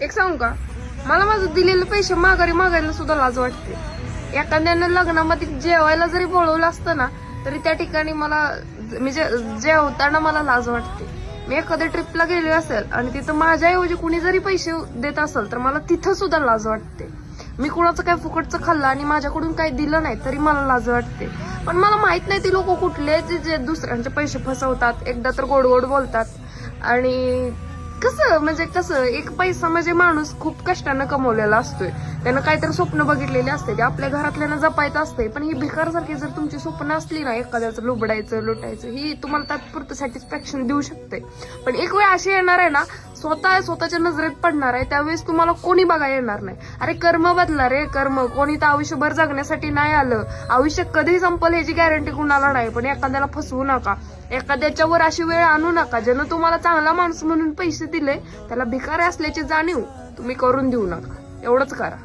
एक सांगू का, मला माझं दिलेले पैसे माघारी मागायला सुद्धा लाज वाटते. एखाद्यानं लग्नामध्ये जेवायला जरी बोलवलं असतं ना, तरी त्या ठिकाणी मला म्हणजे जेवताना मला लाज वाटते. मी एखाद्या ट्रिपला गेले असेल आणि तिथं माझ्याऐवजी कुणी जरी पैसे देत असेल तर मला तिथं सुद्धा लाज वाटते. मी कुणाचं काय फुकटचं खाल्लं आणि माझ्याकडून काही दिलं नाही तरी मला लाज वाटते. पण मला माहित नाही ती लोक कुठले जे दुसऱ्यांचे पैसे फसवतात, एकदा तर गोड गोड बोलतात. आणि कसं एक पैसा म्हणजे माणूस खूप कष्टानं कमवलेला असतोय, त्यानं काहीतरी स्वप्न बघितलेले असते, ते आपल्या घरातल्यानं जपायचं असते. पण ही भिकारसारखी जर तुमची स्वप्न असली ना, एखाद्याचं लुबडायचं लुटायचं, ही तुम्हाला तात्पुरतं सॅटिस्फॅक्शन देऊ शकते. पण एक वेळ अशी येणार आहे ना, स्वतःच्या नजरेत पडणार आहे, त्यावेळेस तुम्हाला कोणी बघायला येणार नाही. अरे कर्म बदला रे, कर्म. कोणी तर आयुष्यभर जगण्यासाठी नाही आलं. आयुष्य कधी संपल ह्याची गॅरंटी कुणाला नाही. पण एखाद्याला फसवू नका, एखाद्याच्या वर अशी वेळ आणू नका. ज्यानं तुम्हाला चांगला माणूस म्हणून पैसे दिले, त्याला भिकारी असल्याची जाणीव तुम्ही करून देऊ नका. एवढंच करा.